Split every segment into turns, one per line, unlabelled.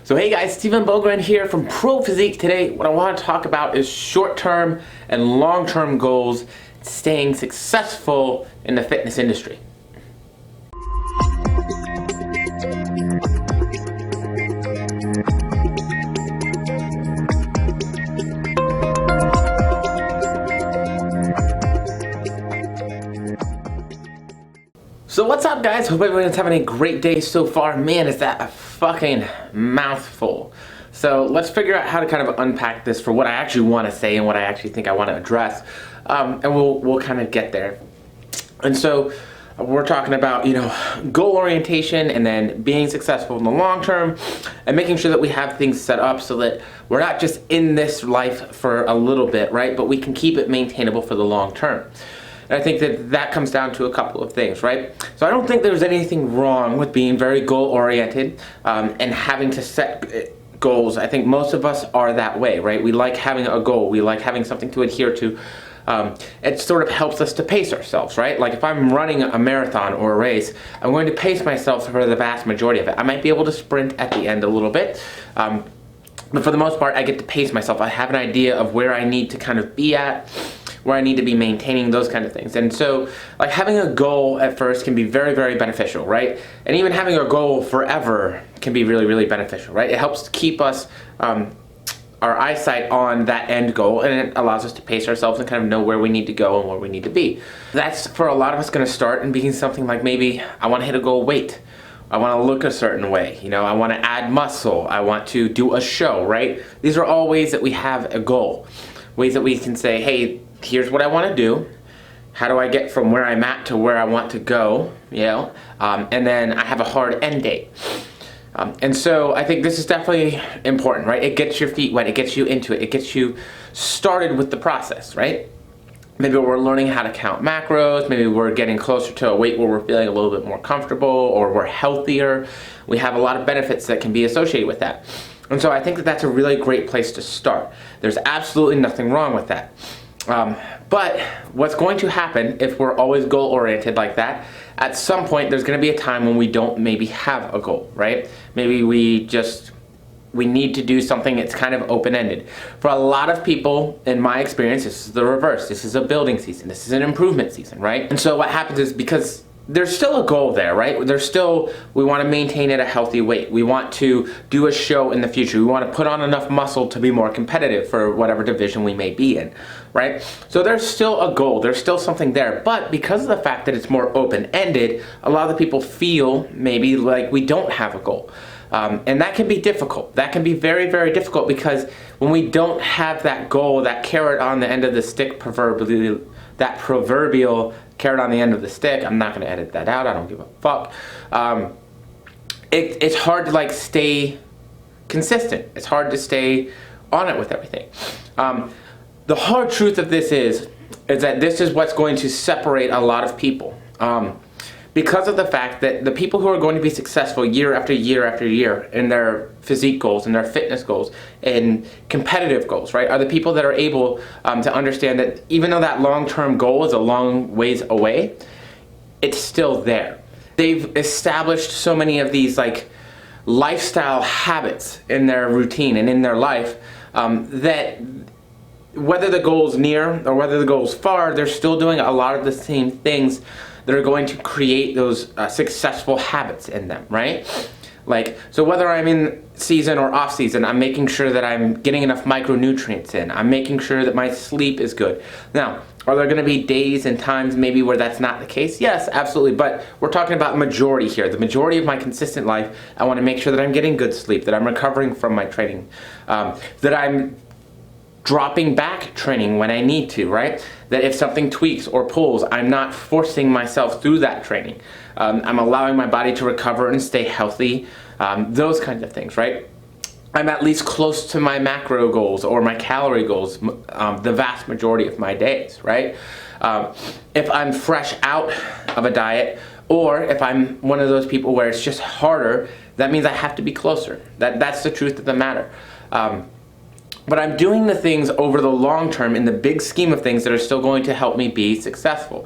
So hey guys, Steven Bogren here from Pro Physique. Today what I want to talk about is short-term and long-term goals, staying successful in the fitness industry. So what's up guys? Hope everyone's having a great day so far. Man, is that a fucking mouthful. So let's figure out how to kind of unpack this for what I actually want to say and what I actually think I want to address. And we'll kind of get there. And so we're talking about, goal orientation and then being successful in the long term and making sure that we have things set up so that we're not just in this life for a little bit, right? But we can keep it maintainable for the long term. And I think that comes down to a couple of things, right? So I don't think there's anything wrong with being very goal-oriented and having to set goals. I think most of us are that way, right? We like having a goal. We like having something to adhere to. It sort of helps us to pace ourselves, right? Like if I'm running a marathon or a race, I'm going to pace myself for the vast majority of it. I might be able to sprint at the end a little bit. But for the most part, I get to pace myself. I have an idea of where I need to kind of be at, where I need to be maintaining, those kind of things. And so like having a goal at first can be very, very beneficial, right? And even having a goal forever can be really, really beneficial, right? It helps keep us, our eyesight on that end goal, and it allows us to pace ourselves and kind of know where we need to go and where we need to be. That's for a lot of us gonna start in being something like maybe I wanna hit a goal weight. I want to look a certain way, I want to add muscle, I want to do a show, right? These are all ways that we have a goal. Ways that we can say, hey, here's what I want to do. How do I get from where I'm at to where I want to go, and then I have a hard end date. And so I think this is definitely important, right? It gets your feet wet, it gets you into it, it gets you started with the process, right? Maybe we're learning how to count macros, maybe we're getting closer to a weight where we're feeling a little bit more comfortable or we're healthier. We have a lot of benefits that can be associated with that. And so I think that that's a really great place to start. There's absolutely nothing wrong with that. But what's going to happen if we're always goal-oriented like that, at some point there's going to be a time when we don't maybe have a goal, right? Maybe we need to do something that's kind of open-ended. For a lot of people, in my experience, this is the reverse. This is a building season. This is an improvement season, right? And so what happens is because there's still a goal there, right? We want to maintain at a healthy weight. We want to do a show in the future. We want to put on enough muscle to be more competitive for whatever division we may be in, right? So there's still a goal. There's still something there. But because of the fact that it's more open-ended, a lot of the people feel maybe like we don't have a goal. And that can be difficult. That can be very, very difficult because when we don't have that goal, that carrot on the end of the stick, proverbially, that proverbial carrot on the end of the stick, I'm not going to edit that out, I don't give a fuck. It's hard to stay consistent. It's hard to stay on it with everything. The hard truth of this is that this is what's going to separate a lot of people. Because of the fact that the people who are going to be successful year after year after year in their physique goals and their fitness goals and competitive goals, right, are the people that are able to understand that even though that long-term goal is a long ways away, it's still there. They've established so many of these lifestyle habits in their routine and in their life that whether the goal's near or whether the goal's far, they're still doing a lot of the same things that are going to create those successful habits in them, right? So whether I'm in season or off season, I'm making sure that I'm getting enough micronutrients in. I'm making sure that my sleep is good. Now, are there gonna be days and times maybe where that's not the case? Yes, absolutely, but we're talking about majority here. The majority of my consistent life, I wanna make sure that I'm getting good sleep, that I'm recovering from my training, that I'm dropping back training when I need to, right? That if something tweaks or pulls, I'm not forcing myself through that training. I'm allowing my body to recover and stay healthy, those kinds of things, right? I'm at least close to my macro goals or my calorie goals the vast majority of my days, right? If I'm fresh out of a diet or if I'm one of those people where it's just harder, that means I have to be closer. That's the truth of the matter. But I'm doing the things over the long term in the big scheme of things that are still going to help me be successful.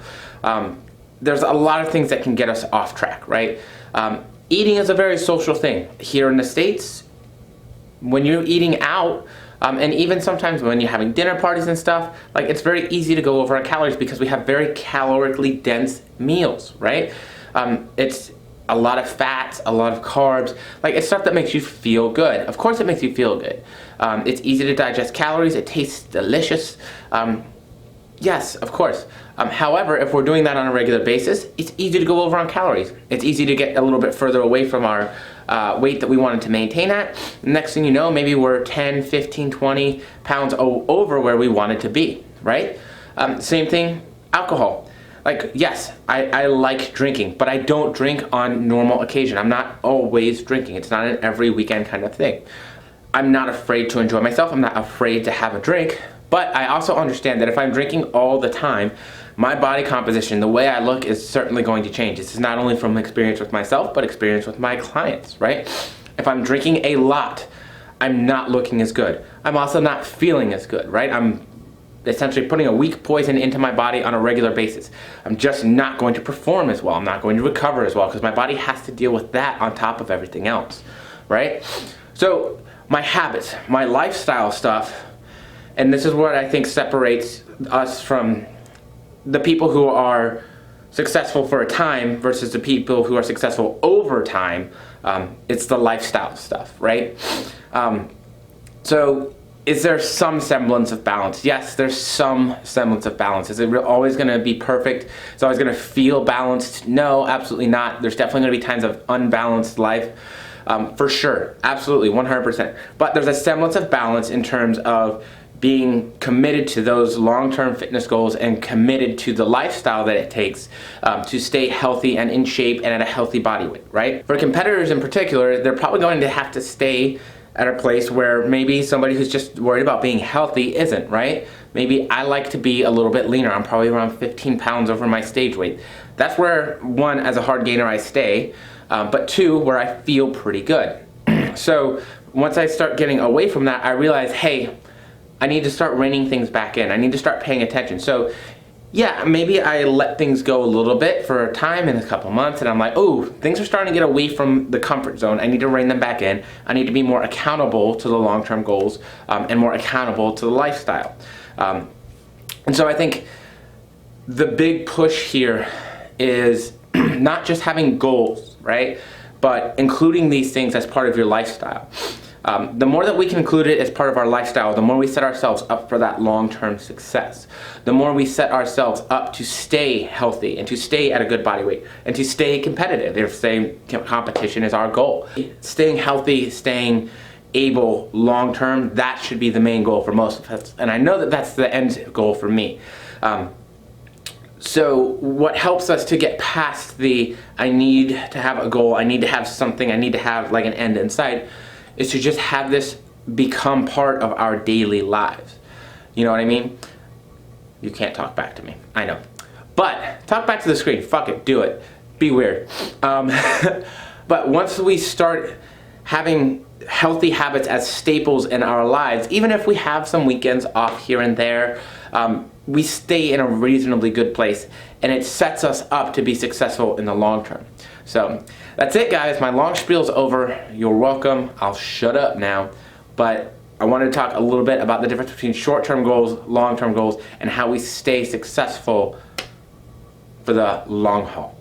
There's a lot of things that can get us off track, right? Eating is a very social thing. Here in the States, when you're eating out, and even sometimes when you're having dinner parties and stuff, like it's very easy to go over our calories because we have very calorically dense meals, right? It's a lot of fats, a lot of carbs, like it's stuff that makes you feel good. Of course it makes you feel good. It's easy to digest calories, it tastes delicious. Yes, of course. However, if we're doing that on a regular basis, it's easy to go over on calories. It's easy to get a little bit further away from our weight that we wanted to maintain at. Next thing you know, maybe we're 10, 15, 20 pounds over where we wanted to be, right? Same thing, alcohol. Like, yes, I like drinking, but I don't drink on normal occasion. I'm not always drinking. It's not an every weekend kind of thing. I'm not afraid to enjoy myself. I'm not afraid to have a drink. But I also understand that if I'm drinking all the time, my body composition, the way I look, is certainly going to change. This is not only from experience with myself, but experience with my clients, right? If I'm drinking a lot, I'm not looking as good. I'm also not feeling as good, right? I'm essentially putting a weak poison into my body on a regular basis. I'm just not going to perform as well. I'm not going to recover as well because my body has to deal with that on top of everything else, right? So my habits, my lifestyle stuff, and this is what I think separates us from the people who are successful for a time versus the people who are successful over time. It's the lifestyle stuff, right? So is there some semblance of balance? Yes, there's some semblance of balance. Is it always going to be perfect? It's always going to feel balanced? No, absolutely not. There's definitely going to be times of unbalanced life. For sure, absolutely, 100%. But there's a semblance of balance in terms of being committed to those long-term fitness goals and committed to the lifestyle that it takes to stay healthy and in shape and at a healthy body weight, right? For competitors in particular, they're probably going to have to stay at a place where maybe somebody who's just worried about being healthy isn't, right? Maybe I like to be a little bit leaner. I'm probably around 15 pounds over my stage weight. That's where, one, as a hard gainer I stay, but two, where I feel pretty good. So once I start getting away from that, I realize, hey, I need to start reining things back in. I need to start paying attention. So yeah, maybe I let things go a little bit for a time in a couple months and I'm like, oh, things are starting to get away from the comfort zone. I need to rein them back in. I need to be more accountable to the long-term goals and more accountable to the lifestyle. And so I think the big push here is not just having goals, right? But including these things as part of your lifestyle. The more that we can include it as part of our lifestyle, the more we set ourselves up for that long-term success. The more we set ourselves up to stay healthy and to stay at a good body weight and to stay competitive. If saying competition is our goal. Staying healthy, staying able long-term, that should be the main goal for most of us. And I know that that's the end goal for me. So what helps us to get past the I need to have a goal, I need to have something, I need to have like an end in sight, is to just have this become part of our daily lives. You know what I mean? You can't talk back to me, I know. But talk back to the screen, fuck it, do it. Be weird. But once we start having healthy habits as staples in our lives, even if we have some weekends off here and there, we stay in a reasonably good place and it sets us up to be successful in the long term. So that's it, guys. My long spiel's over. You're welcome. I'll shut up now. But I wanted to talk a little bit about the difference between short-term goals, long-term goals, and how we stay successful for the long haul.